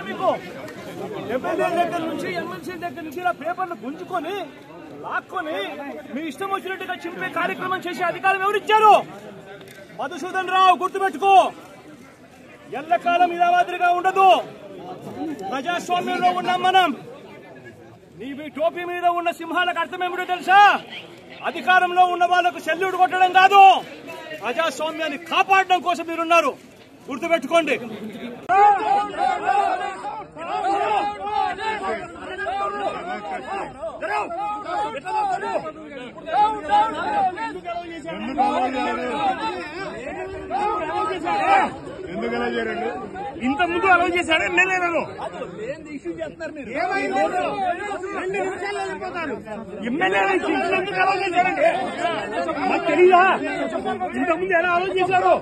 మీకు ఎమ్మెల్యే దగ్గర నుంచి ఎమ్మెల్సీ దగ్గర నుంచి ఇలా పేపర్లు గుంజుకొని లాక్కొని మీ ఇష్టం వచ్చినట్టుగా చింపే కార్యక్రమం చేసే అధికారం ఎవరిచ్చారు? మధుసూదన్ రావు, గుర్తుపెట్టుకో, ఎల్లకాలం ఇలా మాదిరిగా ఉండదు. ప్రజాస్వామ్యంలో ఉన్నాం మనం. నీ టోపీ మీద ఉన్న సింహాలకు అర్థం ఏమిటో తెలుసా? అధికారంలో ఉన్న వాళ్లకు సెల్యూట్ కొట్టడం కాదు, ప్రజాస్వామ్యాన్ని కాపాడడం కోసం మీరున్నారు. గుర్తుపెట్టుకోండి. ఎందుకలా చేయండి? ఇంత ముందు అలౌ చేశాడు ఎమ్మెల్యేలను. ఎమ్మెల్యేలు ఎందుకు అలౌ చేశాడండి? మాకు తెలీదా? ఇంత ముందు ఎలా అలౌ చేశారు?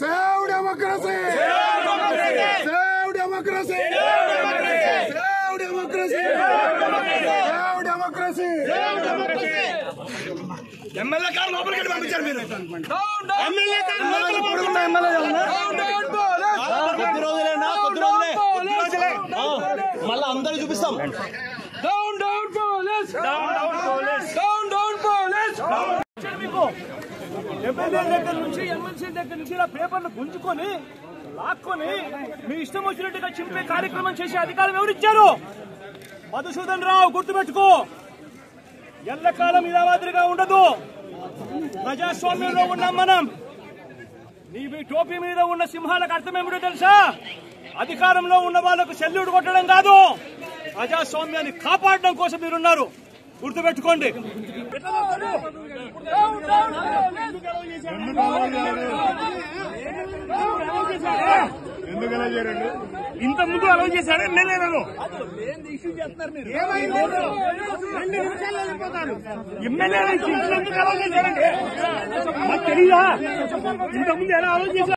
Save democracy! Save democracy! Save democracy! Save democracy! MLA గారు లోపలికి పంపించారు మీరు. ఎమ్మెల్యే కొద్ది రోజులే మళ్ళా అందరూ చూపిస్తాం. మీకు ఎమ్మెల్యే దగ్గర నుంచి ఎమ్మెల్సీ దగ్గర నుంచి ఇలా పేపర్లు గుంజుకొని లాక్కొని మీ ఇష్టం వచ్చినట్టుగా చింపే కార్యక్రమం చేసే అధికారం ఎవరిచ్చారు? మధుసూదన్ రావు, గుర్తుపెట్టుకో, ఎల్లకాలం ఇలా మాదిరిగా ఉండదు. ప్రజాస్వామ్యంలో ఉన్నాం మనం. నీ టోపీ మీద ఉన్న సింహాలకు అర్థం ఏమిటో తెలుసా? అధికారంలో ఉన్న వాళ్లకు సెల్యూట్ కొట్టడం కాదు, ప్రజాస్వామ్యాన్ని కాపాడడం కోసం మీరున్నారు. గుర్తుపెట్టుకోండి. ఎందుకలా చేయండి? ఇంత ముందు అలౌ చేశాడు ఎమ్మెల్యేలను. ఎమ్మెల్యేలు ఎందుకు అలౌ చేశాడండి? మాకు తెలీదా? ఇంత ముందు ఎలా అలౌ చేశారు?